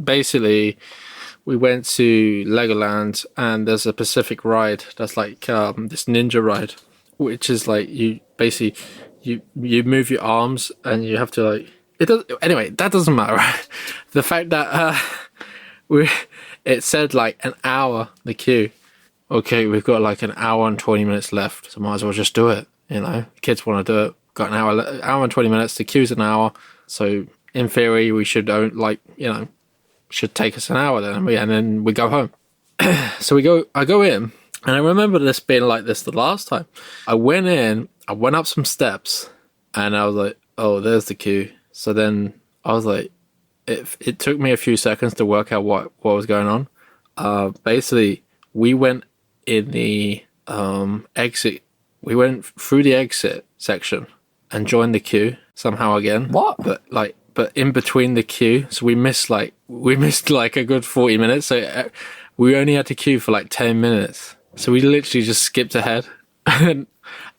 basically we went to Legoland, and there's a Pacific ride that's like this ninja ride, which is like you basically you move your arms and you have to like it does anyway. That doesn't matter. The fact that we it said like an hour the queue. Okay, we've got like an hour and 20 minutes left, so might as well just do it. You know, kids want to do it. Got an hour and 20 minutes. The queue's an hour, so in theory we should should take us an hour then, and then we go home. So I go in, and I remember this being like this the last time. I went in, I went up some steps, and I was like, oh, there's the queue. So then I was like, it took me a few seconds to work out what was going on. Basically, we went in the exit. We went through the exit section and joined the queue somehow again. What? But in between the queue, so we missed like a good 40 minutes. So we only had to queue for like 10 minutes. So we literally just skipped ahead. And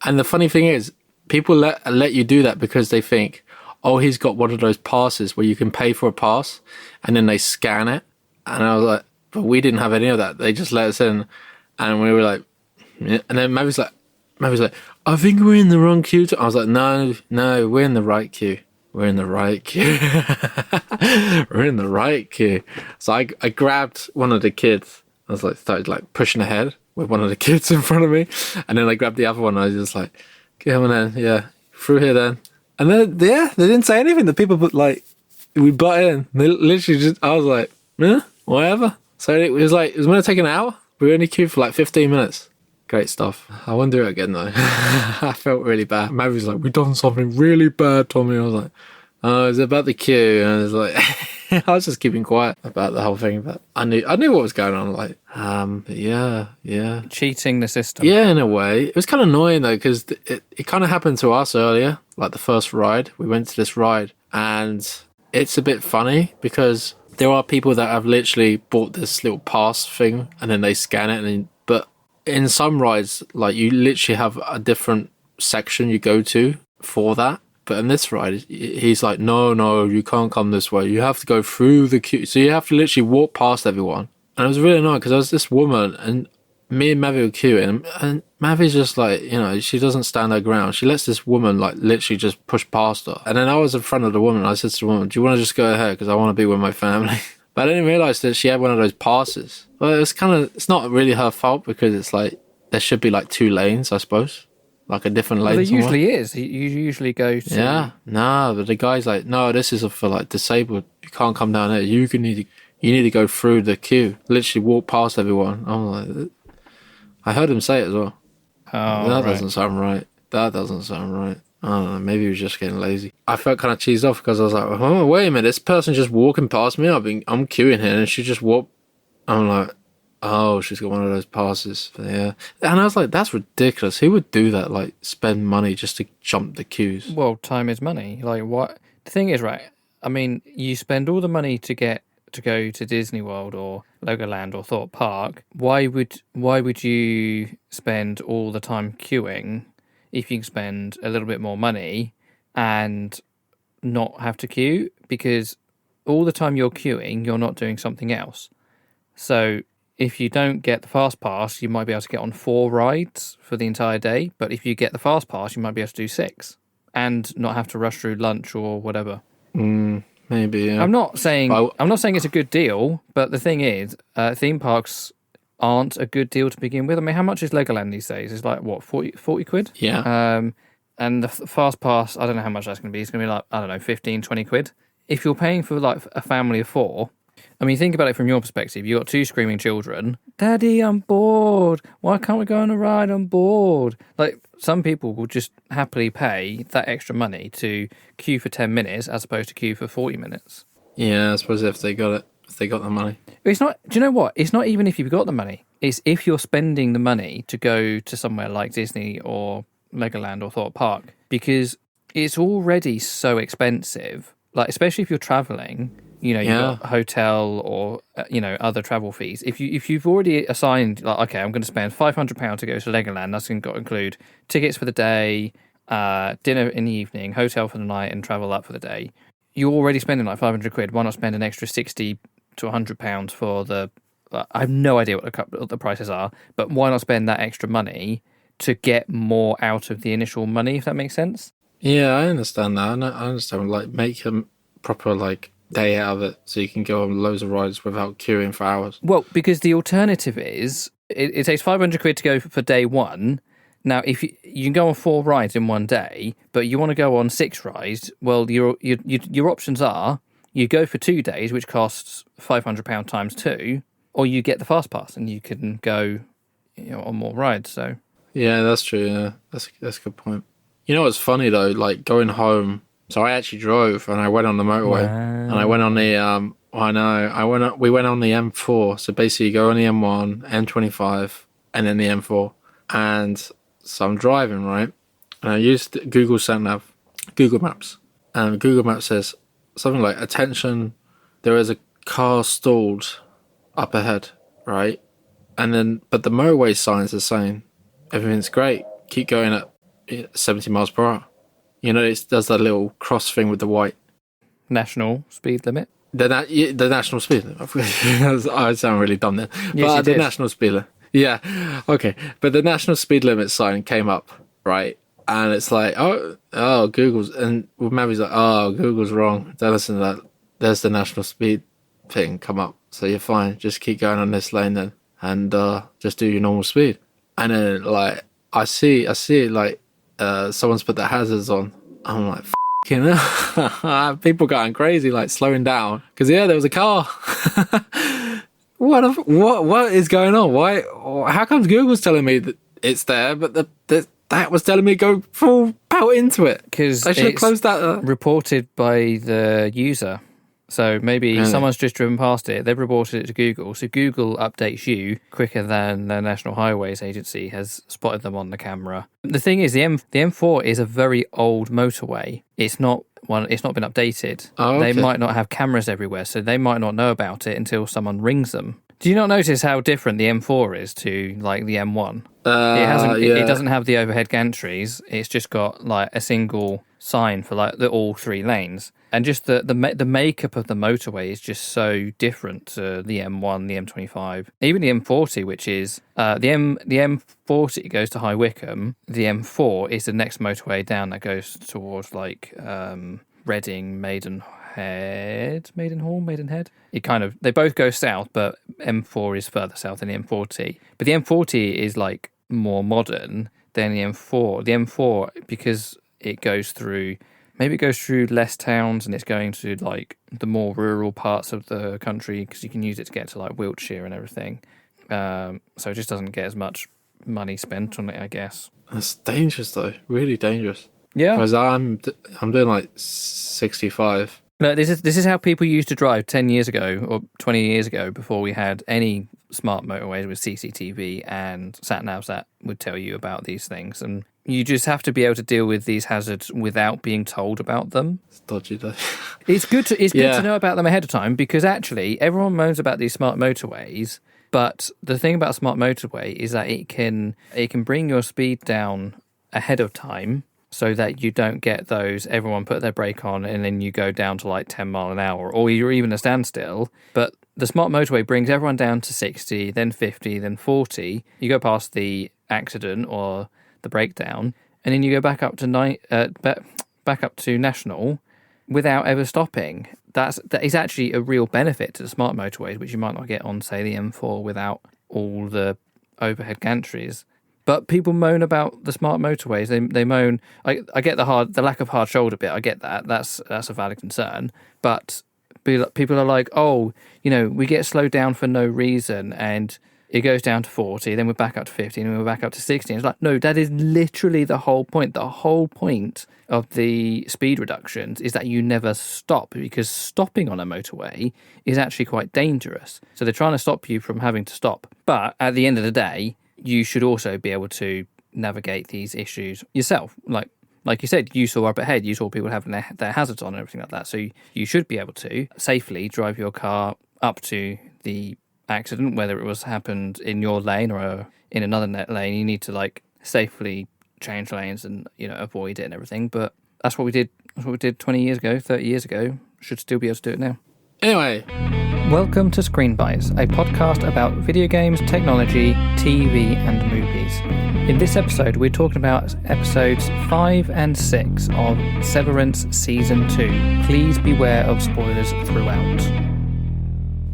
the funny thing is, people let you do that because they think, oh, he's got one of those passes where you can pay for a pass and then they scan it. And I was like, but we didn't have any of that. They just let us in, and we were like, yeah. And then Mavi's like, I think we're in the wrong queue. I was like, no, we're in the right queue. We're in the right queue. We're in the right queue. So I grabbed one of the kids. I was like, started like pushing ahead with one of the kids in front of me. And then I grabbed the other one. And I was just like, come on in. Yeah, through here then. And then, yeah, they didn't say anything. The people, we butt in. They literally just, I was like, yeah, whatever. So it was going to take an hour. We only queued for like 15 minutes. Great stuff. I won't do it again though. I felt really bad. Mary's like, we've done something really bad, Tommy. I was like, oh, it's about the queue. And I was like, I was just keeping quiet about the whole thing, but I knew what was going on. Like, but yeah. Cheating the system. Yeah, in a way. It was kind of annoying though, because it kind of happened to us earlier, like the first ride. We went to this ride, and it's a bit funny because there are people that have literally bought this little pass thing and then they scan it, but in some rides, like you literally have a different section you go to for that. But in this ride, he's like, no, you can't come this way. You have to go through the queue. So you have to literally walk past everyone. And it was really annoying because there was this woman, and me and Mavi were queuing, and Mavi's just like, she doesn't stand her ground. She lets this woman like literally just push past her. And then I was in front of the woman. I said to the woman, do you want to just go ahead? Because I want to be with my family. But I didn't realise that she had one of those passes. Well, it's not really her fault because it's like, there should be like 2 lanes, I suppose. Like a different lane. Well, there somewhere. Usually is. You usually go to... Yeah, no, but the guy's like, no, this is for like disabled. You can't come down here. You need to go through the queue. Literally walk past everyone. I'm like, I heard him say it as well. Oh, that doesn't sound right. That doesn't sound right. I don't know, maybe he was just getting lazy. I felt kind of cheesed off because I was like, oh, wait a minute, this person just walking past me. I'm queuing here and she just walked. I'm like, oh, she's got one of those passes. But yeah. And I was like, that's ridiculous. Who would do that? Like, spend money just to jump the queues? Well, time is money. Like, what? The thing is, right, I mean, you spend all the money to go to Disney World or Legoland or Thorpe Park. Why would you spend all the time queuing if you can spend a little bit more money and not have to queue? Because all the time you're queuing, you're not doing something else. So if you don't get the fast pass, you might be able to get on 4 rides for the entire day. But if you get the fast pass, you might be able to do 6 and not have to rush through lunch or whatever. Maybe, yeah. I'm not saying it's a good deal, but the thing is, theme parks aren't a good deal to begin with. I mean, how much is Legoland these days? It's like, what, 40 quid? Yeah. And the fast pass, I don't know how much that's going to be. It's going to be like, I don't know, 15, 20 quid. If you're paying for like a family of 4, I mean, think about it from your perspective. You've got 2 screaming children. Daddy, I'm bored. Why can't we go on a ride? I'm bored. Like, some people will just happily pay that extra money to queue for 10 minutes as opposed to queue for 40 minutes. Yeah, I suppose if they got the money. It's not, do you know what? It's not even if you've got the money. It's if you're spending the money to go to somewhere like Disney or Legoland or Thorpe Park, because it's already so expensive. Like, especially if you're traveling, you've got a hotel or, other travel fees. If you've already assigned, like, okay, I'm going to spend £500 to go to Legoland, that's going to include tickets for the day, dinner in the evening, hotel for the night, and travel up for the day. You're already spending like 500 quid. Why not spend an extra 60 to £100 for the. I have no idea what the prices are, but why not spend that extra money to get more out of the initial money? If that makes sense. Yeah, I understand that. I understand. Like, make a proper like day out of it, so you can go on loads of rides without queuing for hours. Well, because the alternative is it takes £500 to go for day one. Now, if you can go on 4 rides in one day, but you want to go on 6 rides, well, your options are you go for 2 days, which costs £500 times 2, or you get the fast pass and you can go, on more rides. So Yeah, that's true. Yeah, that's a good point. You know what's funny though? Like going home. So I actually drove and I went on the motorway and I went on the I know we went on the M4. So basically, you go on the M1, M25, and then the M4. And so I'm driving, right, and I used Google Google Maps, and Google Maps says something like, "Attention, there is a car stalled up ahead," right? And then, but the motorway signs are saying everything's great, keep going at 70 miles per hour. You know, it does that little cross thing with the white. national speed limit. The national speed limit. I sound really dumb then. Yes, But you the did. national speed limit. Yeah, okay. But the national speed limit sign came up, right? And it's like, oh, Google's, and Mavi's like, oh, Google's wrong. Don't listen to that. There's the national speed thing come up. So you're fine. Just keep going on this lane then. And just do your normal speed. And then, like, I see it, like, someone's put the hazards on. I'm like, you know, people going crazy, like slowing down because there was a car. What is going on? Why? How comes Google's telling me that it's there, but that was telling me to go full out into it? Because I should have closed that. Reported by the user. So maybe someone's just driven past it. They've reported it to Google. So Google updates you quicker than the National Highways Agency has spotted them on the camera. The thing is, the M4 is a very old motorway. It's not been updated. Oh, okay. They might not have cameras everywhere, so they might not know about it until someone rings them. Do you not notice how different the M4 is to like the M1? It doesn't have the overhead gantries. It's just got like a single sign for like all 3 lanes. And just the makeup of the motorway is just so different to the M1, the M25, even the M40, which is the M40 goes to High Wycombe. The M4 is the next motorway down that goes towards like Reading, Maidenhead. They both go south, but M4 is further south than the M40. But the M40 is like more modern than the M4. The M4, because it goes through less towns and it's going to like the more rural parts of the country because you can use it to get to like Wiltshire and everything. So it just doesn't get as much money spent on it, I guess. That's dangerous though, really dangerous. Yeah, because I'm doing like 65. No, this is how people used to drive 10 years ago or 20 years ago before we had any smart motorways with CCTV and sat-navs that would tell you about these things. And you just have to be able to deal with these hazards without being told about them. It's dodgy though. It's good to know about them ahead of time because actually everyone moans about these smart motorways, but the thing about a smart motorway is that it can bring your speed down ahead of time. So that you don't get those, everyone put their brake on and then you go down to like 10 mile an hour or you're even a standstill. But the smart motorway brings everyone down to 60, then 50, then 40. You go past the accident or the breakdown and then you go back up to national without ever stopping. That is actually a real benefit to the smart motorways, which you might not get on, say, the M4 without all the overhead gantries. But people moan about the smart motorways. They moan. I get the lack of hard shoulder bit. I get that. That's a valid concern. But people are like, oh, we get slowed down for no reason, and it goes down to 40, then we're back up to 50, and then we're back up to 60. And it's like, no, that is literally the whole point. The whole point of the speed reductions is that you never stop, because stopping on a motorway is actually quite dangerous. So they're trying to stop you from having to stop. But at the end of the day, you should also be able to navigate these issues yourself. Like you said, you saw up ahead, you saw people having their hazards on and everything like that. So you should be able to safely drive your car up to the accident, whether it was happened in your lane or in another lane. You need to safely change lanes and avoid it and everything. But that's what we did. That's what we did 20 years ago, 30 years ago. Should still be able to do it now. Anyway, Welcome to Screen Bytes, a podcast about video games, technology, TV, and movies. In this episode, we're talking about episodes 5 and 6 of Severance Season 2. Please beware of spoilers throughout.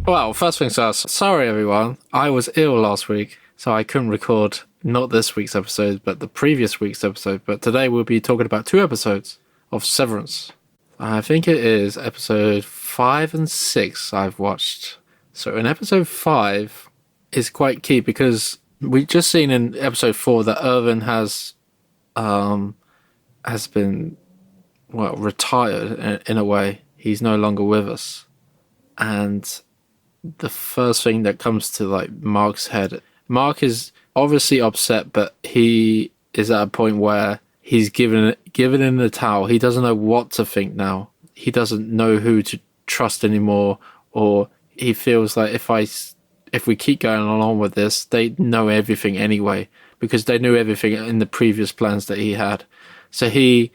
Well, first things first, sorry everyone, I was ill last week, so I couldn't record not this week's episode, but the previous week's episode. But today we'll be talking about 2 episodes of Severance. I think it is episode 5 and 6 I've watched. So in episode 5 is quite key because we've just seen in episode 4 that Irvin has been, retired in a way. He's no longer with us. And the first thing that comes to like Mark's head, Mark is obviously upset, but he is at a point where he's given in the towel. He doesn't know what to think now. He doesn't know who to trust anymore, or he feels like if we keep going along with this, they know everything anyway, because they knew everything in the previous plans that he had. So he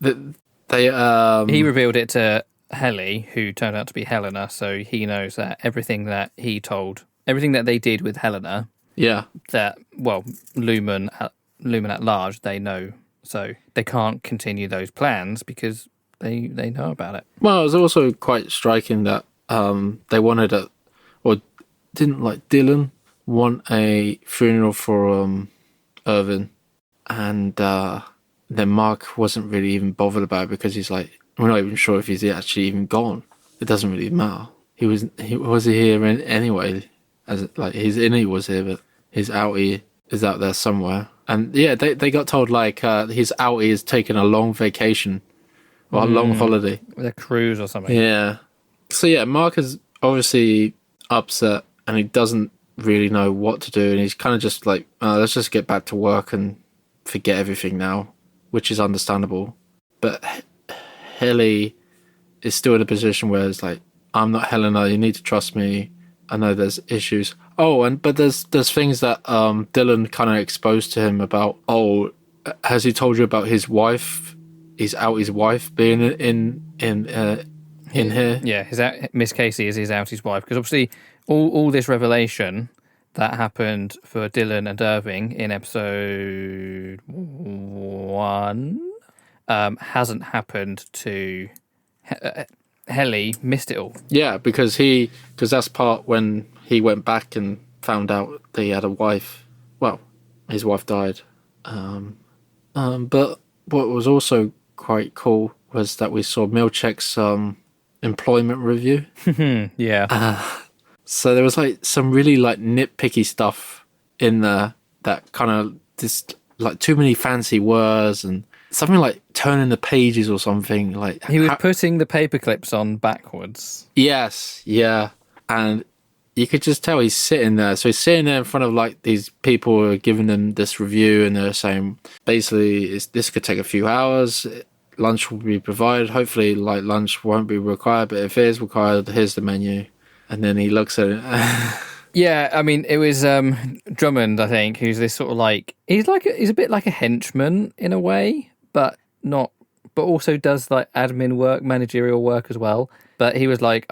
revealed it to Helly, who turned out to be Helena, so he knows that everything that they did with Helena, Lumen at large, they know, so they can't continue those plans because they know about it. Well, it was also quite striking that they wanted Dylan want a funeral for Irvin, and then Mark wasn't really even bothered about it because he's like, we're not even sure if he's actually even gone. It doesn't really matter. He was here anyway. As like his innie was here, but his outie is out there somewhere. And yeah, they got told like his outie is taking a long vacation or a long holiday, a cruise or something. Yeah. So yeah, Mark is obviously upset and he doesn't really know what to do, and he's kind of just like, let's just get back to work and forget everything now, which is understandable. But Helly is still in a position where it's like, I'm not Helena, you need to trust me. I know there's issues. But there's things that Dylan kind of exposed to him about, has he told you about his wife? His wife being in here? Yeah, Miss Casey is his outie's wife, because obviously all this revelation that happened for Dylan and Irving in episode 1 hasn't happened to Helly. Missed it all. Yeah, because that's part when he went back and found out that he had a wife. Well, his wife died. But what was also quite cool was that we saw Milchek's employment review. Yeah. So there was like some really like nitpicky stuff in there that kind of just like too many fancy words and something like turning the pages or something. Like he was putting the paper clips on backwards. Yes, yeah. And you could just tell he's sitting there. So he's sitting there in front of like these people who are giving them this review, and they're saying basically this could take a few hours. Lunch will be provided. Hopefully, like lunch won't be required, but if it is required, here's the menu. And then he looks at it. Yeah, I mean, it was Drummond, I think, who's this sort of like he's a bit like a henchman in a way, but also does like admin work, managerial work as well. But he was like,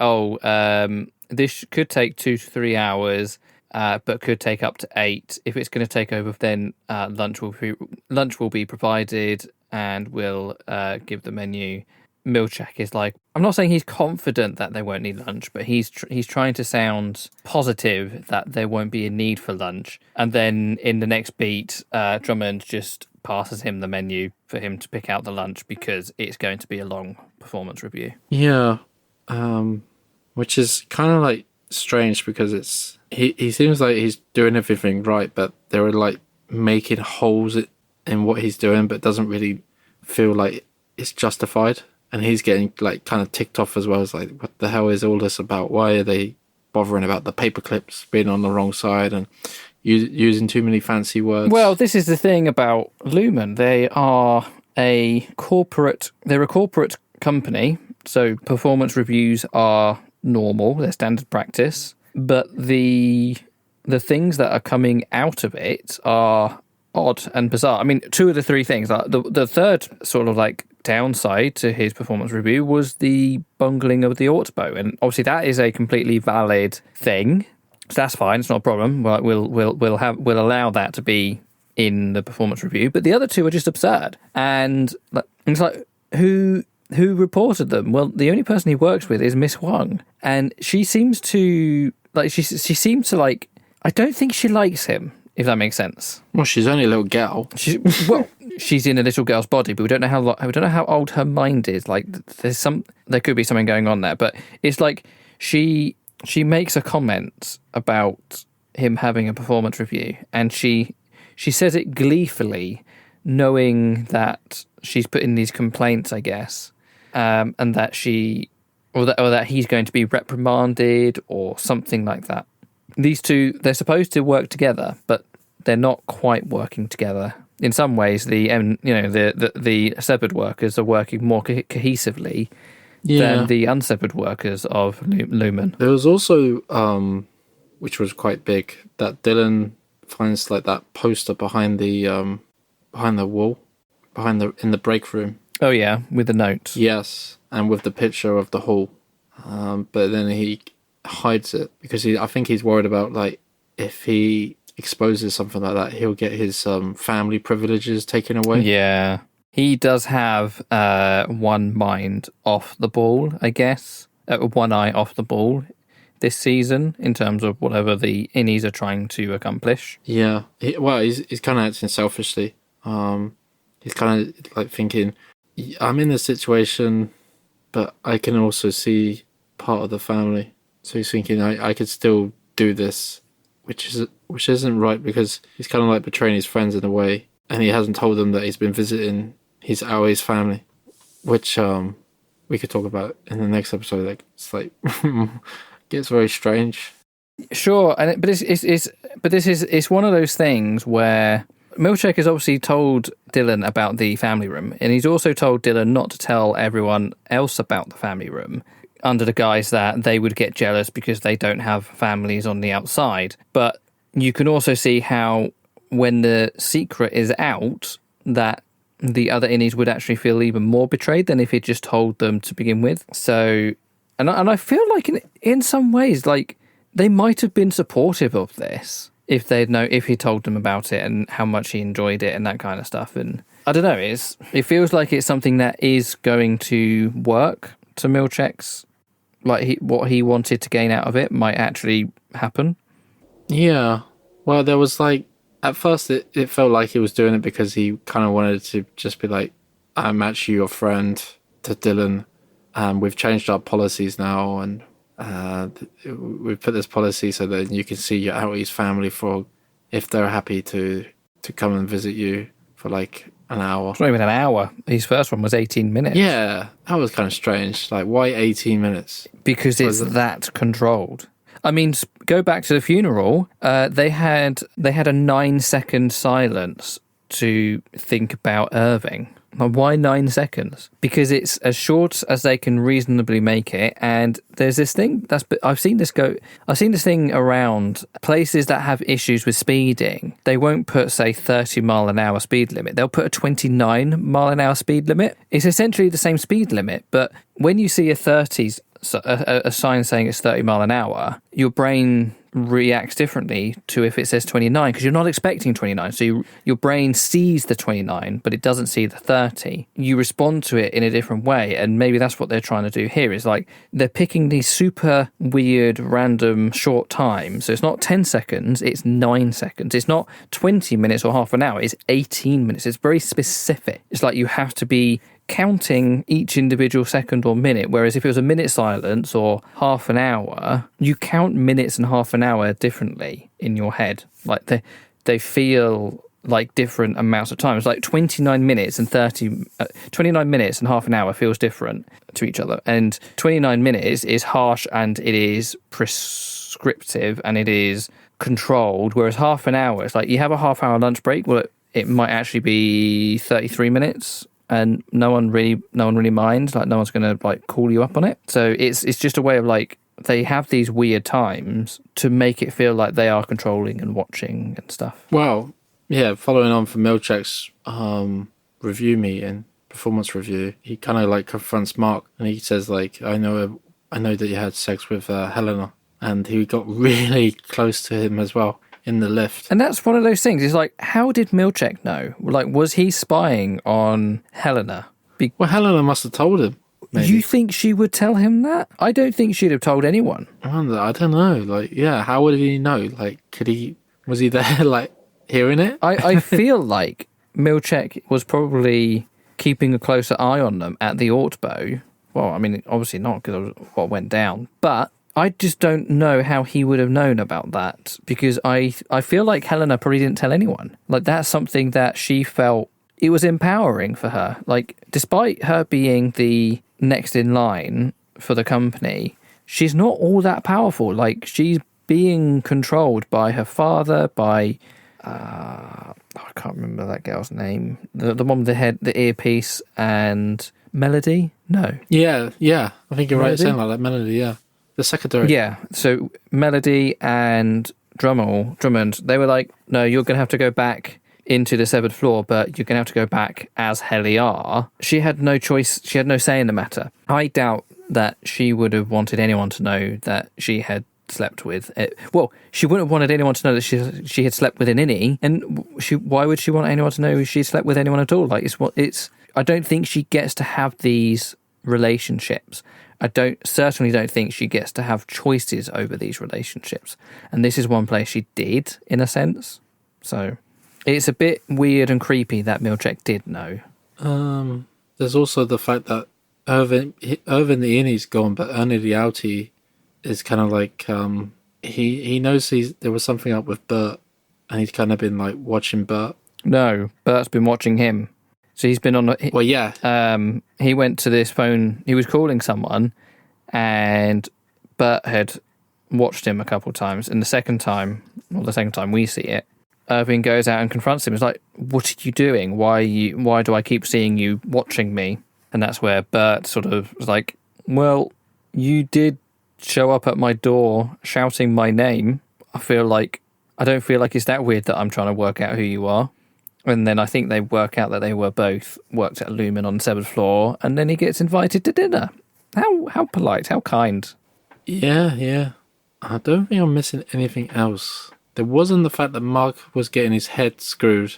this could take 2 to 3 hours, but could take up to 8. If it's going to take over, then lunch will be provided, and we'll give the menu. Milchek is like, I'm not saying he's confident that they won't need lunch, but he's trying to sound positive that there won't be a need for lunch. And then in the next beat, Drummond just passes him the menu for him to pick out the lunch because it's going to be a long performance review. Yeah, which is kind of like strange because he seems like he's doing everything right, but they were like making holes in what he's doing, but doesn't really feel like it's justified. And he's getting like kind of ticked off as well. It's like, what the hell is all this about? Why are they bothering about the paper clips being on the wrong side and using too many fancy words? Well, this is the thing about Lumen. They're a corporate company, so performance reviews are normal, they're standard practice. But the things that are coming out of it are odd and bizarre. I mean, 2 of the 3 things. The third sort of like downside to his performance review was the bungling of the Ortbo, and obviously that is a completely valid thing. So that's fine; it's not a problem. We'll allow that to be in the performance review. But the other two are just absurd, and it's like who reported them? Well, the only person he works with is Miss Huang, and she seems to she seems to like. I don't think she likes him, if that makes sense. Well, she's only a little girl. She's in a little girl's body, but we don't know how old her mind is. Like, there could be something going on there, but it's like she makes a comment about him having a performance review, and she says it gleefully, knowing that she's put in these complaints, I guess, and that that he's going to be reprimanded or something like that. These two, they're supposed to work together, but they're not quite working together. In some ways, the severed workers are working more cohesively than the unsevered workers of Lumen. There was also, which was quite big, that Dylan finds like that poster behind the wall, in the break room. Oh yeah, with the note. Yes, and with the picture of the hall. But then he hides it because I think he's worried about, like, if he exposes something like that, he'll get his family privileges taken away. Yeah, he does have one mind off the ball, I guess. One eye off the ball this season in terms of whatever the innies are trying to accomplish. Yeah, he's kind of acting selfishly. He's kind of like thinking, I'm in this situation, but I can also see part of the family. So he's thinking, I could still do this, which isn't right, because he's kind of like betraying his friends in a way, and he hasn't told them that he's been visiting his Aoi's family, which we could talk about in the next episode. Like, it's like gets very strange. Sure, but it's one of those things where Milchek has obviously told Dylan about the family room, and he's also told Dylan not to tell everyone else about the family room, under the guise that they would get jealous because they don't have families on the outside. But you can also see how when the secret is out, that the other innies would actually feel even more betrayed than if he'd just told them to begin with. So, and I feel like in some ways, like, they might have been supportive of this if he told them about it and how much he enjoyed it and that kind of stuff. And I don't know, it feels like it's something that is going to work to Milchek's. Like, what he wanted to gain out of it might actually happen. Yeah. Well, there was like, at first it felt like he was doing it because he kind of wanted to just be like, I'm actually your friend to Dylan, and we've changed our policies now, and we've put this policy so that you can see your Aoi's family for if they're happy to come and visit you for like an hour. It's not even an hour. His first one was 18 minutes. Yeah, that was kind of strange. Like, why 18 minutes? Because it's that controlled. I mean, go back to the funeral. They had a 9-second silence to think about Irving. Why 9 seconds? Because it's as short as they can reasonably make it. And there's this thing I've seen this thing around places that have issues with speeding. They won't put, say, 30 mile an hour speed limit. They'll put a 29 mile an hour speed limit. It's essentially the same speed limit, but when you see a sign saying it's 30 mile an hour, your brain reacts differently to if it says 29, because you're not expecting 29. So your brain sees the 29, but it doesn't see the 30. You respond to it in a different way, and maybe that's what they're trying to do here. Is like they're picking these super weird, random, short times. So it's not 10 seconds, it's 9 seconds. It's not 20 minutes or half an hour, it's 18 minutes. It's very specific. It's like you have to be counting each individual second or minute, whereas if it was a minute silence or half an hour, you count minutes and half an hour differently in your head. Like they feel like different amounts of time. It's like 29 minutes and half an hour feels different to each other, and 29 minutes is harsh and it is prescriptive and it is controlled, whereas half an hour, it's like you have a half hour lunch break. Well, it might actually be 33 minutes. And no one really minds. Like, no one's going to like call you up on it. So it's just a way of like, they have these weird times to make it feel like they are controlling and watching and stuff. Well, yeah. Following on from Milchek's review meeting, performance review, he kind of like confronts Mark, and he says like, I know that you had sex with Helena, and he got really close to him as well in the lift. And that's one of those things. It's like, how did Milchek know? Like, was he spying on Helena? Well, Helena must have told him. Maybe. You think she would tell him that? I don't think she'd have told anyone. I don't know. Like, yeah, how would he know? Like, was he there, like, hearing it? I feel like Milchek was probably keeping a closer eye on them at the Ortbo. Well, I mean, obviously not because of what went down. But I just don't know how he would have known about that, because I feel like Helena probably didn't tell anyone. Like, that's something that she felt it was empowering for her. Like, despite her being the next in line for the company, she's not all that powerful. Like, she's being controlled by her father, by I can't remember that girl's name, the one with the earpiece, and Melody. No, yeah, I think you're right saying like that. Melody, yeah, the secretary. Yeah, so Melody and Drummond, they were like, no, you're gonna have to go back into the severed floor, but you're going to have to go back as Heliar. She had no choice. She had no say in the matter. I doubt that she would have wanted anyone to know that she had slept with it. Well, she wouldn't have wanted anyone to know that she had slept with an innie, and why would she want anyone to know she slept with anyone at all? Like, I don't think she gets to have these relationships. I certainly don't think she gets to have choices over these relationships, and this is one place she did, in a sense. So it's a bit weird and creepy that Milchek did know. There's also the fact that Irvin the innie's gone, but Ernie the outie is kind of like he knows there was something up with Bert, and he's kind of been like watching Bert. No, Bert's been watching him. So he's been on. Well, yeah. He went to this phone. He was calling someone, and Bert had watched him a couple of times. And the second time we see it, Irving goes out and confronts him. He's like, "What are you doing? Why do I keep seeing you watching me?" And that's where Bert sort of was like, "Well, you did show up at my door shouting my name. I don't feel like it's that weird that I'm trying to work out who you are." And then I think they work out that they were both worked at Lumen on the severed floor, and then he gets invited to dinner. How polite, how kind. Yeah. I don't think I'm missing anything else. There wasn't the fact that Mark was getting his head screwed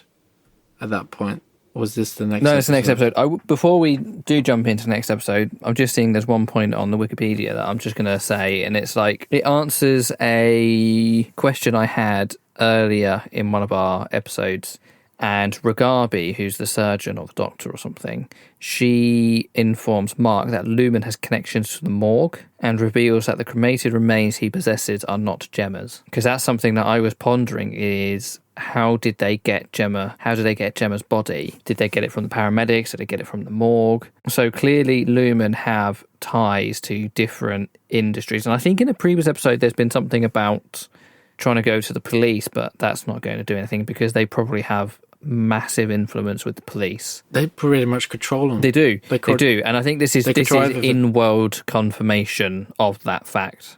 at that point. Was this the next episode? No, it's the next episode. Before we do jump into the next episode, I'm just seeing there's one point on the Wikipedia that I'm just going to say, and it's like, it answers a question I had earlier in one of our episodes. And Ragabi, who's the surgeon or the doctor or something, she informs Mark that Lumen has connections to the morgue and reveals that the cremated remains he possesses are not Gemma's. Because that's something that I was pondering is, how did they get Gemma's body? Did they get it from the paramedics? Did they get it from the morgue? So clearly Lumen have ties to different industries. And I think in a previous episode there's been something about trying to go to the police, but that's not going to do anything because they probably have massive influence with the police. They pretty much control them. They do. They do. And I think this is in-world confirmation of that fact.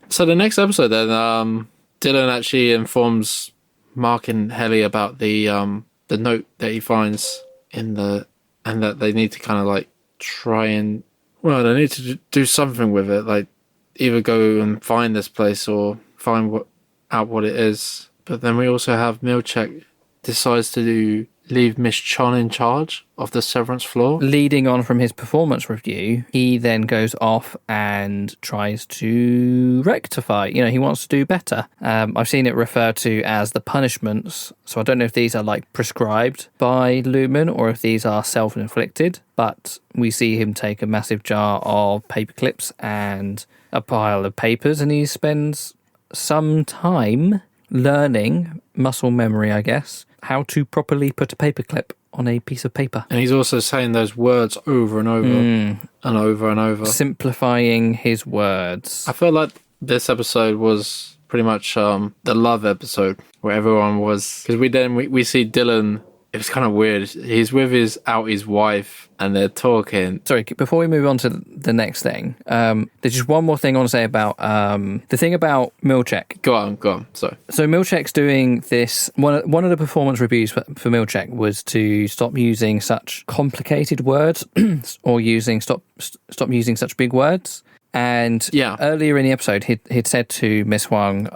So the next episode then, Dylan actually informs Mark and Helly about the note that he finds and that they need to kind of like try and, well, they need to do something with it, like either go and find this place or find out what it is. But then we also have Milchek decides to leave Miss Chon in charge of the Severance floor. Leading on from his performance review, he then goes off and tries to rectify. He wants to do better. I've seen it referred to as the punishments. So I don't know if these are like prescribed by Lumen or if these are self-inflicted. But we see him take a massive jar of paper clips and a pile of papers, and he spends some time learning, muscle memory, I guess, how to properly put a paperclip on a piece of paper. And he's also saying those words over and over and over and over. Simplifying his words. I feel like this episode was pretty much the love episode where everyone was... Because we see Dylan it was kind of weird. He's with his wife, and they're talking. Sorry, before we move on to the next thing, there's just one more thing I want to say about the thing about Milchek. Go on. Sorry. So Milchek's doing this. One of the performance reviews for Milchek was to stop using such complicated words or stop using such big words. And earlier in the episode, he'd said to Miss Huang,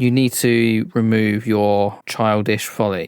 you need to remove your childish folly.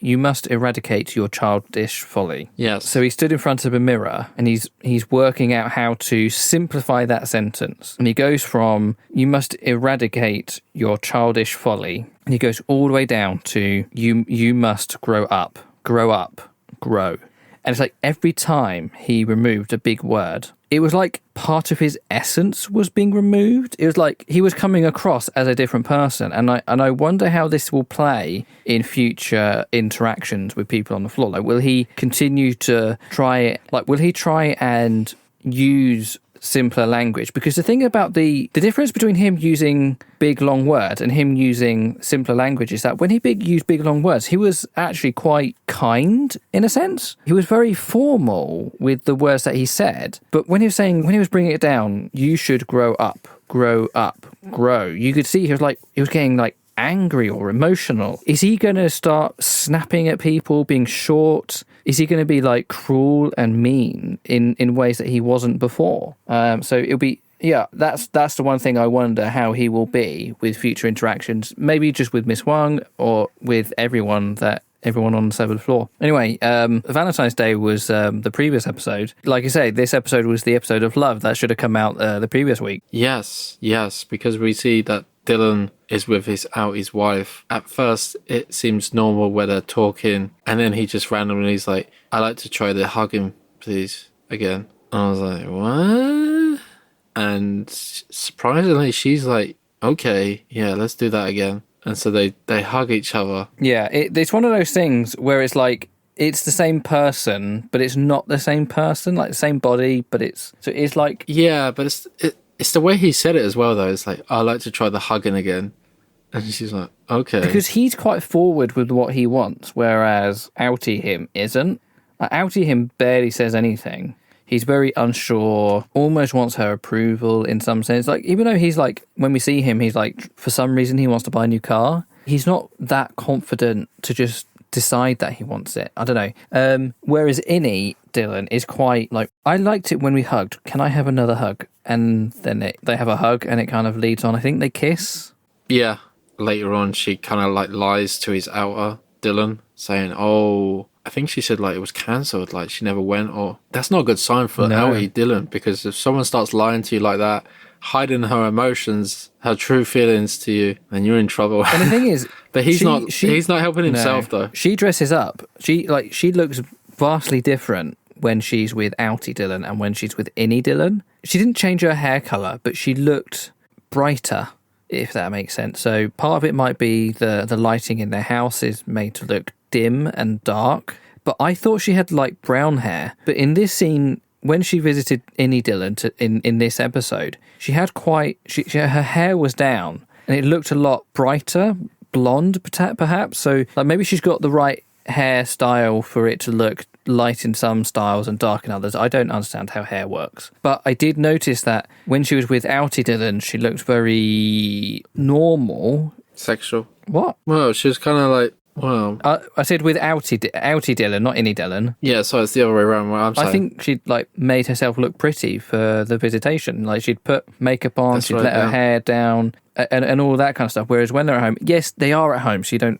You must eradicate your childish folly. Yes. So he stood in front of a mirror and he's working out how to simplify that sentence. And he goes from, you must eradicate your childish folly. And he goes all the way down to, you must grow up. And it's like every time he removed a big word, it was like part of his essence was being removed. It was like he was coming across as a different person. And I wonder how this will play in future interactions with people on the floor. Like, will he continue to try, will he try and use simpler language? Because the thing about the difference between him using big long words and him using simpler language is that when he used big long words, he was actually quite kind in a sense. He was very formal with the words that he said, but when he was bringing it down, you should grow up, you could see he was getting like angry or emotional. Is he going to start snapping at people, being short? Is he going to be like cruel and mean in ways that he wasn't before? So it'll be, that's the one thing I wonder how he will be with future interactions. Maybe just with Miss Huang or with everyone on the seventh floor. Anyway, Valentine's Day was the previous episode. Like I say, this episode was the episode of love that should have come out the previous week. Yes, because we see that Dylan is with his wife. At first, it seems normal where they're talking, and then he just randomly is like, "I'd like to try the hugging, please, again." And I was like, "What?" And surprisingly, she's like, "Okay, yeah, let's do that again." And so they hug each other. Yeah, it's one of those things where it's like, it's the same person, but it's not the same person, like the same body, but it's like... Yeah, but it's the way he said it as well, though. It's like, "I'd like to try the hugging again." And she's like, "Okay." Because he's quite forward with what he wants, whereas Outie him isn't. Outie him barely says anything. He's very unsure, almost wants her approval in some sense. Like, even though he's like, when we see him, he's like, for some reason he wants to buy a new car. He's not that confident to just decide that he wants it. I don't know. Whereas Dylan is quite like, "I liked it when we hugged. Can I have another hug?" And then they have a hug and it kind of leads on. I think they kiss. Yeah. Later on, she kind of like lies to his outer Dylan, saying, "Oh," I think she said like it was cancelled, like she never went, or that's not a good sign for outie Dylan, because if someone starts lying to you like that, hiding her emotions, her true feelings to you, then you're in trouble. And the thing is, but he's not helping himself though. She dresses up. She looks vastly different when she's with outie Dylan and when she's with innie Dylan. She didn't change her hair colour, but she looked brighter, if that makes sense. So part of it might be the lighting in their house is made to look dim and dark. But I thought she had like brown hair. But in this scene, when she visited innie Dylan in this episode, she had her hair was down and it looked a lot brighter, blonde perhaps. So like maybe she's got the right hairstyle for it to look light in some styles and dark in others. I don't understand how hair works. But I did notice that when she was with outie Dylan, she looked very normal. Sexual. What? Well, she was kind of like, well... I said with outie Dylan, not innie Dylan. Yeah, so it's the other way around what I'm saying. I think she'd like made herself look pretty for the visitation. Like she'd put makeup on, she'd let her hair down, and all that kind of stuff. Whereas when they're at home, yes, they are at home. So you don't,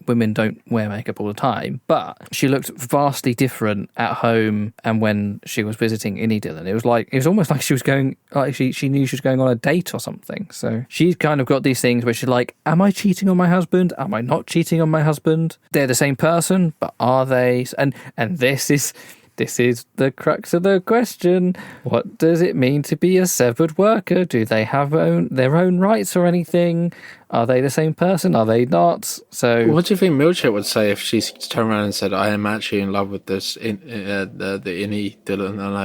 women don't wear makeup all the time. But she looked vastly different at home and when she was visiting innie Dylan. It was almost like she was going, like she knew she was going on a date or something. So she's kind of got these things where she's like, "Am I cheating on my husband? Am I not cheating on my husband? They're the same person, but are they?" And this is the crux of the question. What does it mean to be a severed worker? Do they have their own rights or anything? Are they the same person? Are they not? So, what do you think Milchek would say if she turned around and said, "I am actually in love with this the innie Dylan, and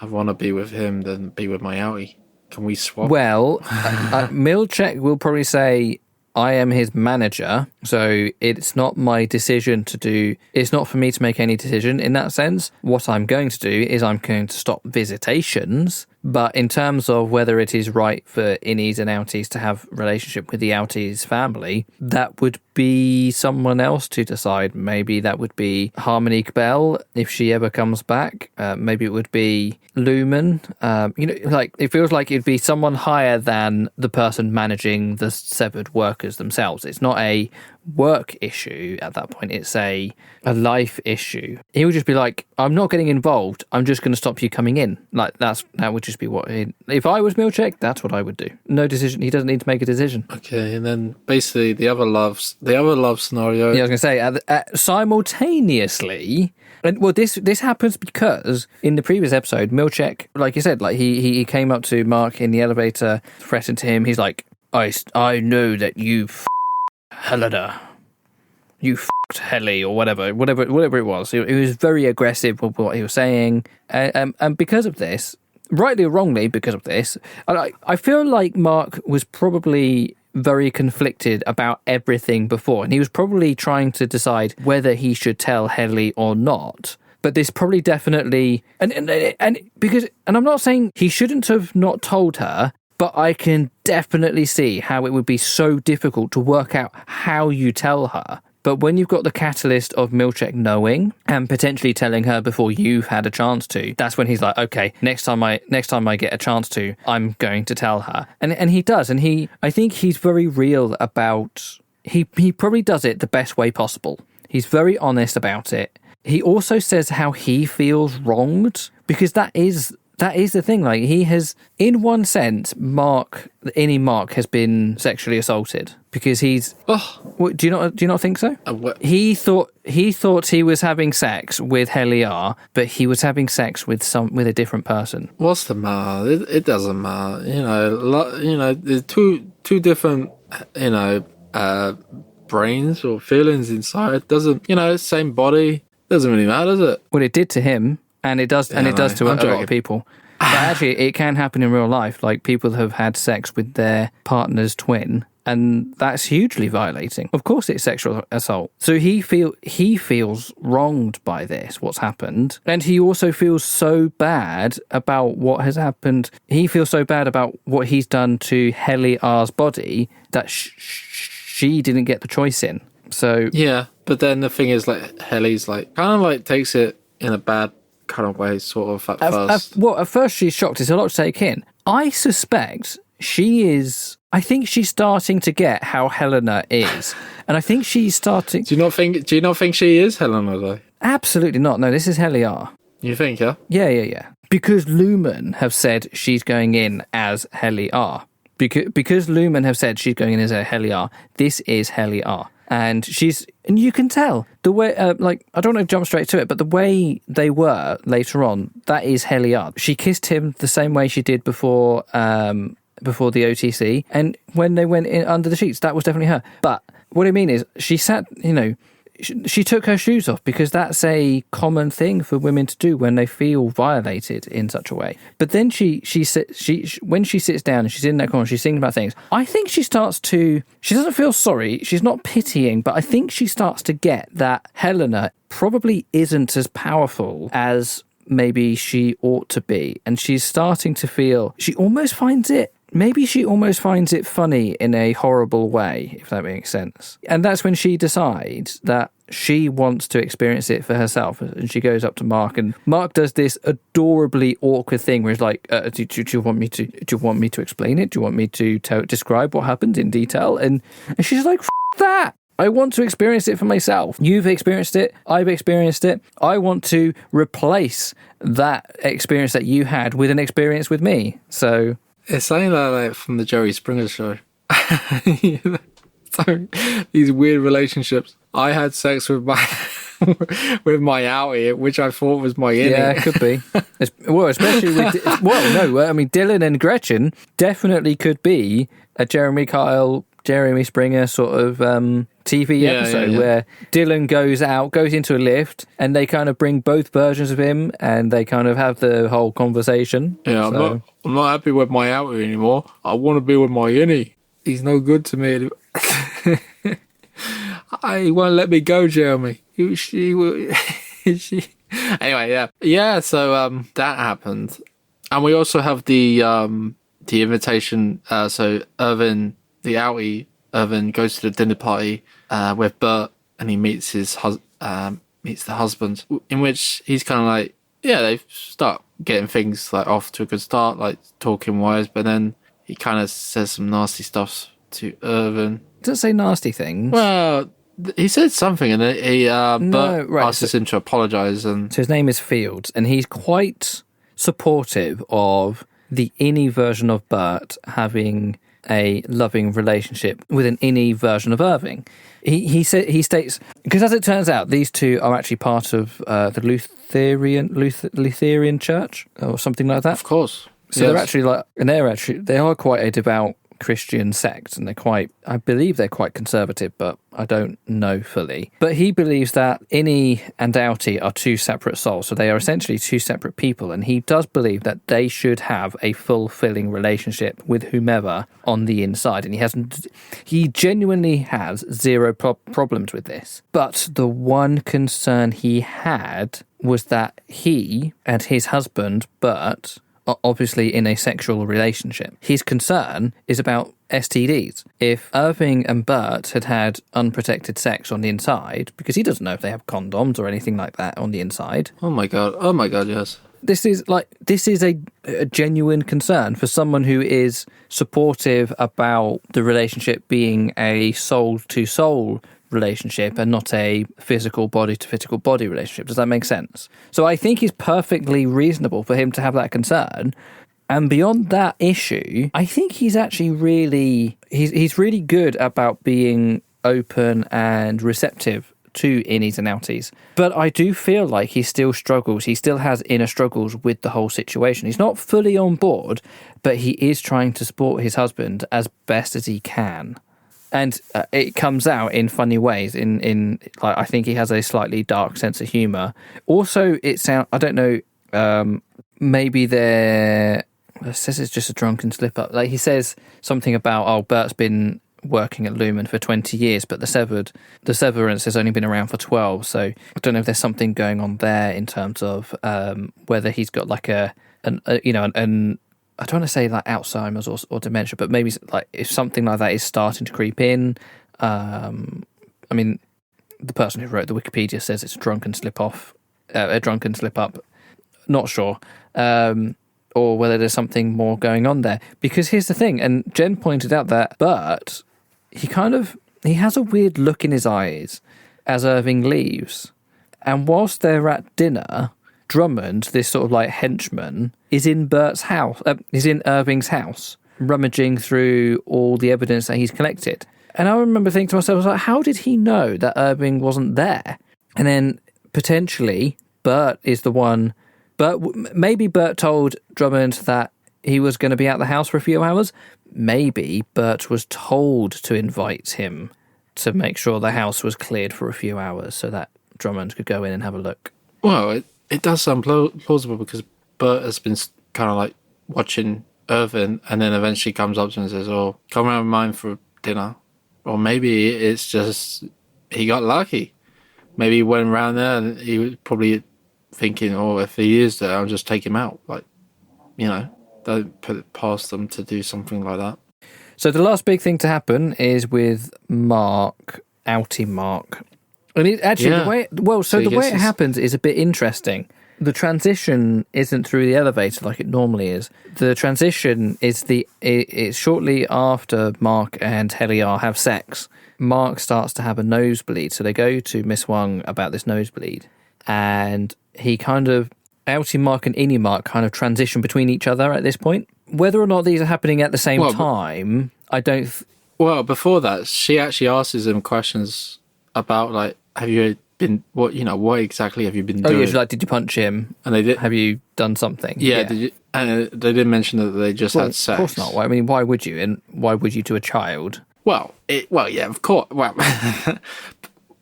I want to be with him than be with my outie. Can we swap?" Well, Milchek will probably say, "I am his manager." So it's not my decision to do, it's not for me to make any decision in that sense. What I'm going to do is I'm going to stop visitations. But in terms of whether it is right for innies and outies to have relationship with the outies family, that would be someone else to decide. Maybe that would be Harmonique Bell if she ever comes back. Maybe it would be Lumen. It feels like it'd be someone higher than the person managing the severed workers themselves. It's not a work issue at that point, it's a life issue. He would just be like, I'm not getting involved, I'm just going to stop you coming in. Like that would just be what if I was Milchek, that's what I would do. No decision, he doesn't need to make a decision. Okay, and then basically the other love scenario. Yeah, I was going to say simultaneously. And well, this happens because in the previous episode, Milchek, like you said, like he came up to Mark in the elevator, threatened to him. He's like, I know that you Helena, you f***ed Helly, or whatever it was. He was very aggressive with what he was saying, and because of this, rightly or wrongly, because of this, I feel like Mark was probably very conflicted about everything before, and he was probably trying to decide whether he should tell Helly or not. But this probably definitely, and I'm not saying he shouldn't have not told her. But I can definitely see how it would be so difficult to work out how you tell her. But when you've got the catalyst of Milchek knowing and potentially telling her before you've had a chance to, that's when he's like, okay, next time I get a chance to, I'm going to tell her. And he does. And I think he's very real about, he probably does it the best way possible. He's very honest about it. He also says how he feels wronged, because that is the thing. Like, he has, in one sense, Mark has been sexually assaulted because he's. Oh, do you not think so? He thought he was having sex with Heliar, but he was having sex with a different person. What's the matter? It doesn't matter. There's two different brains or feelings inside. Doesn't same body. Doesn't really matter, does it? Well, it did to him. And it does, and it does to a lot of people. But actually, it can happen in real life. Like, people have had sex with their partner's twin, and that's hugely violating. Of course, it's sexual assault. So he feels wronged by this, what's happened, and he also feels so bad about what has happened. He feels so bad about what he's done to Heliar's body that she didn't get the choice in. So yeah, but then the thing is, like, Helly's like kind of like takes it in a bad kind of way, sort of at first. At first she's shocked. It's a lot to take in. I suspect I think she's starting to get how Helena is, and I think she's starting. Do you not think she is Helena though? Absolutely not. No, this is Heliar. You think, yeah? Yeah. Because Lumen have said she's going in as Heliar. Because Lumen have said she's going in as a Heliar. This is Heliar. And you can tell the way, I don't want to jump straight to it, but the way they were later on, that is Heliard. She kissed him the same way she did before the OTC. And when they went in under the sheets, that was definitely her. But what I mean is, she sat, she took her shoes off because that's a common thing for women to do when they feel violated in such a way. But then when she sits down and she's in that corner, she's thinking about things. I think she doesn't feel sorry. She's not pitying, but I think she starts to get that Helena probably isn't as powerful as maybe she ought to be. And she's starting to feel, she almost finds it funny in a horrible way, if that makes sense. And that's when she decides that she wants to experience it for herself. And she goes up to Mark, and Mark does this adorably awkward thing where he's like, do you want me to explain it? Do you want me to describe what happened in detail? And she's like, F that! I want to experience it for myself. You've experienced it. I've experienced it. I want to replace that experience that you had with an experience with me. So it's something like from the Jerry Springer show. So, these weird relationships. I had sex with my outie, which I thought was my innie. Yeah, it could be. Especially with Dylan and Gretchen definitely could be a Jeremy Springer sort of TV episode where Dylan goes into a lift, and they kind of bring both versions of him, and they kind of have the whole conversation. Yeah, so. I'm not happy with my outie anymore. I want to be with my innie. He's no good to me. He won't let me go, Jeremy. She Anyway, yeah. So that happened, and we also have the invitation. So Irvin, the outie, Irvin goes to the dinner party with Bert, and he meets meets the husband, in which he's kind of like, yeah, they start getting things like off to a good start, like talking wise, but then he kind of says some nasty stuff to Irvin. Doesn't say nasty things. Well, he said something, and Bert asks him to apologise. And so his name is Fields, and he's quite supportive of the innie version of Bert having a loving relationship with an innie version of Irving. He states, because as it turns out, these two are actually part of the Lutheran Church or something like that. Of course. So they are quite a devout Christian sect, and I believe they're quite conservative, but I don't know fully. But he believes that Innie and Outie are two separate souls, so they are essentially two separate people, and he does believe that they should have a fulfilling relationship with whomever on the inside, and he genuinely has zero problems with this. But the one concern he had was that he and his husband, Bert, are obviously in a sexual relationship. His concern is about STDs. If Irving and Bert had unprotected sex on the inside, because he doesn't know if they have condoms or anything like that on the inside. Oh my god, yes. This is a genuine concern for someone who is supportive about the relationship being a soul-to-soul relationship and not a physical body-to-physical body relationship. Does that make sense? So I think it's perfectly reasonable for him to have that concern. And beyond that issue, I think he's actually he's really good about being open and receptive to innies and outies. But I do feel like he still struggles. He still has inner struggles with the whole situation. He's not fully on board, but he is trying to support his husband as best as he can. And it comes out in funny ways. I think he has a slightly dark sense of humour. Also, I don't know, maybe it says it's just a drunken slip up. Like he says something about, Bert's been working at Lumen for 20 years, but the Severance has only been around for 12. So I don't know if there's something going on there in terms of whether he's got like an I don't want to say like Alzheimer's or dementia, but maybe like if something like that is starting to creep in. I mean, the person who wrote the Wikipedia says it's a drunken slip up. Not sure. Or whether there's something more going on there. Because here's the thing, and Jen pointed out that Bert, he has a weird look in his eyes as Irving leaves. And whilst they're at dinner, Drummond, this sort of like henchman, is in Irving's house, rummaging through all the evidence that he's collected. And I remember thinking to myself, I was like, how did he know that Irving wasn't there? And then potentially Bert is the one. Maybe Bert told Drummond that he was going to be at the house for a few hours. Maybe Bert was told to invite him to make sure the house was cleared for a few hours so that Drummond could go in and have a look. Well, it does sound plausible because Bert has been kind of like watching Irvin and then eventually comes up to him and says, "Oh, come around with mine for dinner." Or maybe it's just he got lucky. Maybe he went around there and he was probably thinking, "Oh, if he is there, I'll just take him out." Like, don't put it past them to do something like that. So the last big thing to happen is with Mark, Outie Mark. And it actually, the way it happens is a bit interesting. The transition isn't through the elevator like it normally is. The transition is it's shortly after Mark and Heliar have sex. Mark starts to have a nosebleed, so they go to Miss Wang about this nosebleed, and he Outie Mark and Innie Mark kind of transition between each other at this point. Whether or not these are happening at the same time, I don't. Well, before that, she actually asks him questions about like, have you been what exactly have you been doing? Oh, yeah, she's like, did you punch him? And they did. Have you done something? Yeah. Did you, and they did mention that they just had sex. Of course not. I mean, why would you? And why would you to a child? Well, yeah, of course. Well,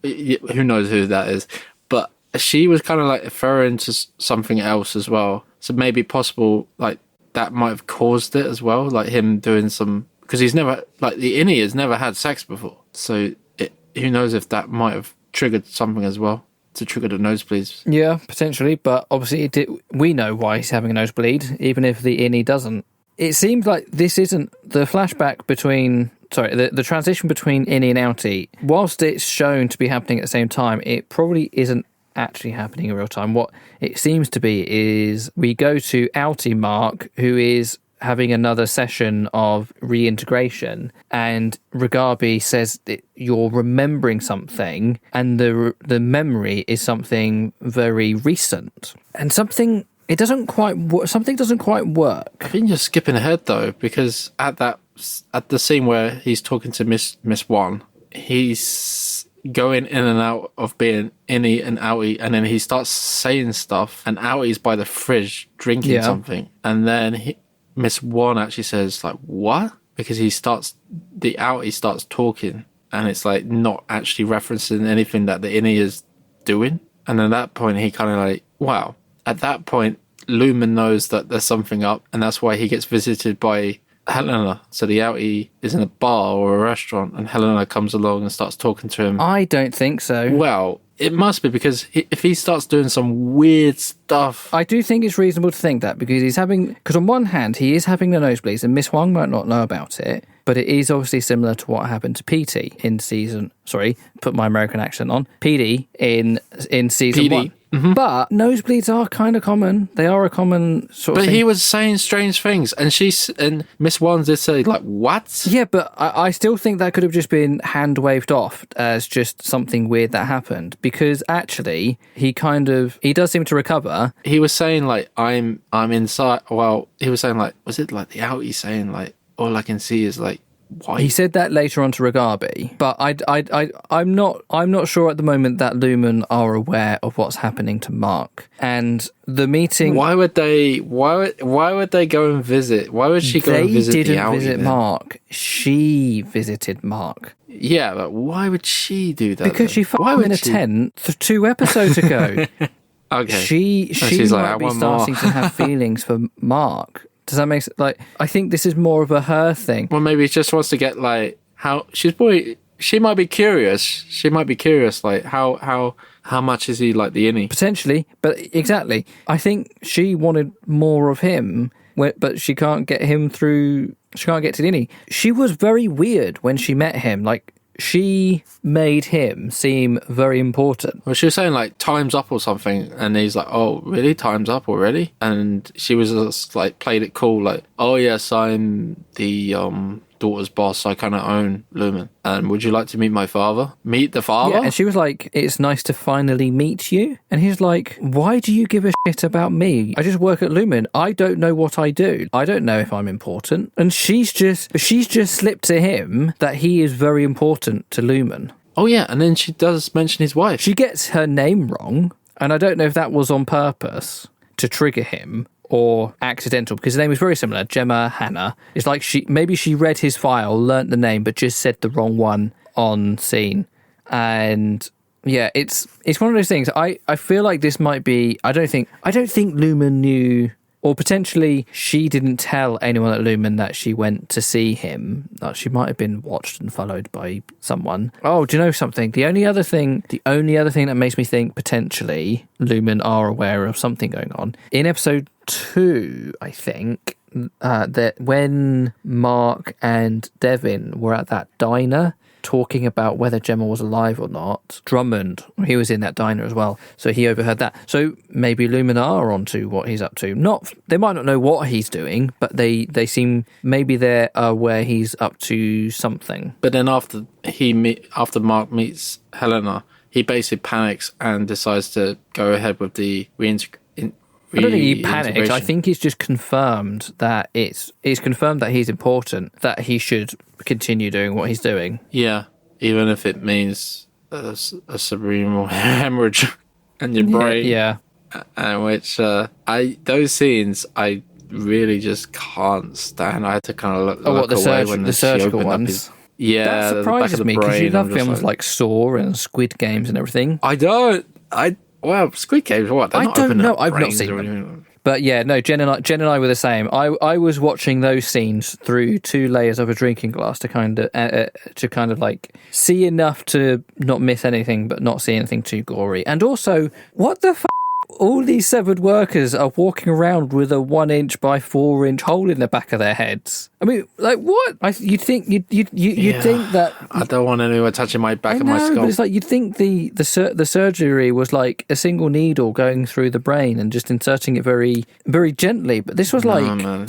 who knows who that is? But she was kind of like referring to something else as well. So maybe possible like that might have caused it as well, like him doing some, because he's never, like the innie has never had sex before. So who knows if that might have triggered something as well to trigger the nosebleeds. Yeah, potentially, but obviously we know why he's having a nosebleed, even if the innie doesn't. It seems like this isn't the flashback between... Sorry, the transition between innie and outie, whilst it's shown to be happening at the same time, it probably isn't actually happening in real time. What it seems to be is we go to outie Mark, who is having another session of reintegration, and Ragabi says that you're remembering something, and the memory is something very recent, and something doesn't quite work. I think you're skipping ahead though, because at the scene where he's talking to Miss One, he's going in and out of being innie and outie, and then he starts saying stuff, and outie's by the fridge drinking something, and then Miss One actually says like, what? Because the outie starts talking, and it's like not actually referencing anything that the innie is doing. And at that point he kind of like, wow. At that point Lumen knows that there's something up, and that's why he gets visited by Helena. So the outie is in a bar or a restaurant, and Helena comes along and starts talking to him. I don't think so. Well, it must be, because if he starts doing some weird stuff... I do think it's reasonable to think that, because because on one hand, he is having the nosebleeds, and Miss Huang might not know about it, but it is obviously similar to what happened to PT in season... Sorry, put my American accent on. PD in season PD. 1. Mm-hmm. But nosebleeds are kind of common. They are a common sort of thing. But he was saying strange things, and Miss Wands did say, like, what? Yeah, but I still think that could have just been hand-waved off as just something weird that happened, because actually, he does seem to recover. He was saying, like, I'm inside... Well, he was saying, like, was it, like, the outie saying, like, all I can see is, like, white? He said that later on to Ragabi, but I'm not sure at the moment that Lumen are aware of what's happening to Mark. And the meeting... Why would they go and visit? Why would she go and visit the outie? They didn't visit Mark. She visited Mark. Yeah, but why would she do that? Because she fucked him in a tent 2 episodes ago. Okay. She might be starting to have feelings for Mark. Does that make sense? Like, I think this is more of a her thing. Well, maybe she just wants to get, like, how... She might be curious. She might be curious, like, how much is he like the innie? Potentially, but exactly. I think she wanted more of him, but she can't get him through... She can't get to the innie. She was very weird when she met him. Like, she made him seem very important. Well, she was saying, like, time's up or something, and he's like, oh, really? Time's up already? And she was just, like, played it cool, like, oh, yes, I'm the daughter's boss. I kind of own Lumen. And would you like to meet my father? Meet the father? Yeah, and she was like, it's nice to finally meet you. And he's like, why do you give a shit about me? I just work at Lumen. I don't know what I do. I don't know if I'm important. And she's just slipped to him that he is very important to Lumen. Oh, yeah, and then she does mention his wife. She gets her name wrong, and I don't know if that was on purpose to trigger him or accidental, because the name is very similar, Gemma Hannah. It's like she read his file, learnt the name, but just said the wrong one on scene. And yeah, it's one of those things. I feel like this might be... I don't think Lumen knew... Or potentially she didn't tell anyone at Lumen that she went to see him. She might have been watched and followed by someone. Oh, do you know something? The only other thing that makes me think potentially Lumen are aware of something going on. In episode 2, I think, that when Mark and Devin were at that diner talking about whether Gemma was alive or not, Drummond, he was in that diner as well, so he overheard that. So maybe Lumen are onto what he's up to. They might not know what he's doing, but they seem, maybe they're aware he's up to something. But then after Mark meets Helena, he basically panics and decides to go ahead with the I don't think he panicked. I think he's just confirmed that it's confirmed that he's important, that he should continue doing what he's doing. Yeah, even if it means a cerebral hemorrhage in your brain. Yeah. And which those scenes I really just can't stand. I had to kind of look away when the surgical ones. Yeah, that surprises me because you love films like Saw and Squid Games and everything. Well, Squid Games, what? I don't know. I've not seen them. But yeah, no, Jen and I were the same. I was watching those scenes through 2 layers of a drinking glass to kind of like see enough to not miss anything, but not see anything too gory. And also, what the all these severed workers are walking around with a 1 inch by 4 inch hole in the back of their heads. I mean, like what? You'd think that I don't want anyone touching my back of my skull. But it's like you'd think the surgery was like a single needle going through the brain and just inserting it very, very gently. But this was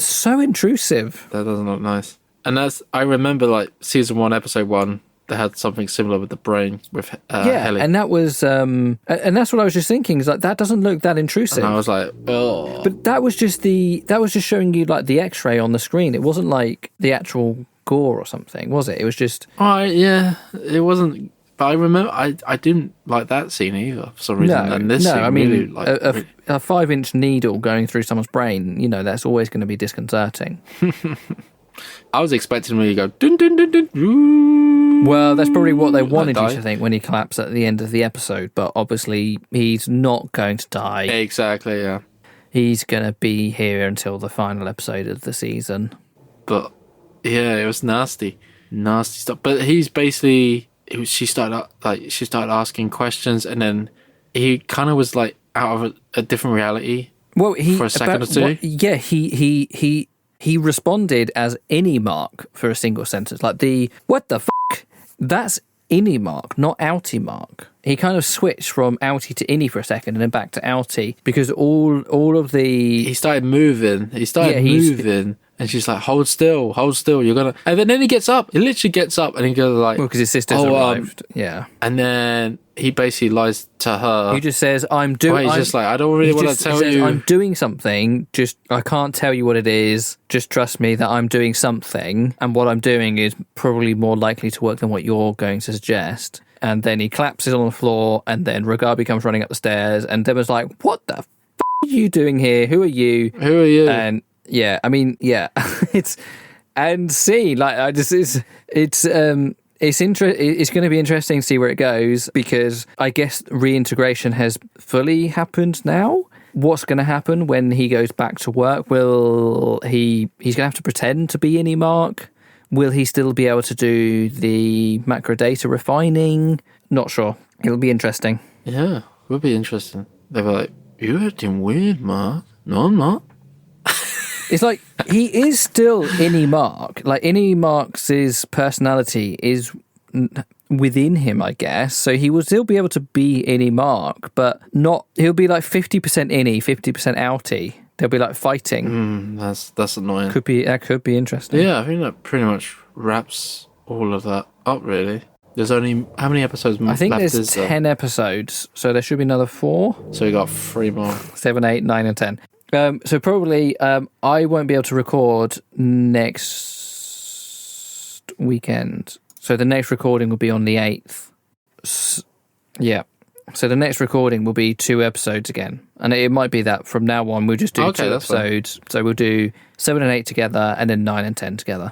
so intrusive. That doesn't look nice. And I remember like season 1, episode 1. They had something similar with the brain with Helly. And that was and that's what I was just thinking, is like that doesn't look that intrusive. And I was like, oh. But that was just showing you like the X-ray on the screen. It wasn't like the actual gore or something, was it? It was just yeah, it wasn't. But I remember I didn't like that scene either for some reason. No, and this scene I mean really, like, a 5 inch needle going through someone's brain. You know, that's always going to be disconcerting. I was expecting him to go dun dun dun dun. Ooh, well, that's probably what they wanted you to think when he collapsed at the end of the episode. But obviously, he's not going to die. Exactly, yeah. He's going to be here until the final episode of the season. But yeah, it was nasty stuff. But he's basically she started asking questions, and then he kind of was like out of a different reality. Well, for a second or two. He responded as any mark for a single sentence. Like what the fuck? That's any mark, not outie mark. He kind of switched from outie to innie for a second and then back to outie because all of the... He started moving. And she's like, hold still, you're gonna... And then he gets up. He literally gets up and he goes like... Well, because his sister's arrived. Yeah. And then he basically lies to her. He just says, I'm doing... He's just like, I don't really want to tell you. I'm doing something, just I can't tell you what it is. Just trust me that I'm doing something. And what I'm doing is probably more likely to work than what you're going to suggest. And then he collapses on the floor and then Ragabi comes running up the stairs and Deborah's like, what the f*** are you doing here? Who are you? And... yeah, I mean, yeah, it's going to be interesting to see where it goes because I guess reintegration has fully happened now. What's going to happen when he goes back to work? Will he's going to have to pretend to be any mark? Will he still be able to do the macro data refining? Not sure. It'll be interesting. Yeah, it will be interesting. They were like, you're acting weird, Mark. No, I'm not. It's like he is still Innie Mark. Like Innie Mark's personality is within him, I guess. So he will still be able to be Innie Mark, but not. He'll be like 50% Innie, 50% outie. They'll be like fighting. That's annoying. That could be interesting. Yeah, I think that pretty much wraps all of that up. Really. There's only how many episodes? I think left there's 10 episodes, so there should be another 4. So we got 3 more. 7, 8, 9, and 10. So probably I won't be able to record next weekend. So the next recording will be on the 8th. Yeah. So the next recording will be 2 episodes again. And it might be that from now on we'll just do 2 episodes. Fine. So we'll do 7 and 8 together and then 9 and 10 together.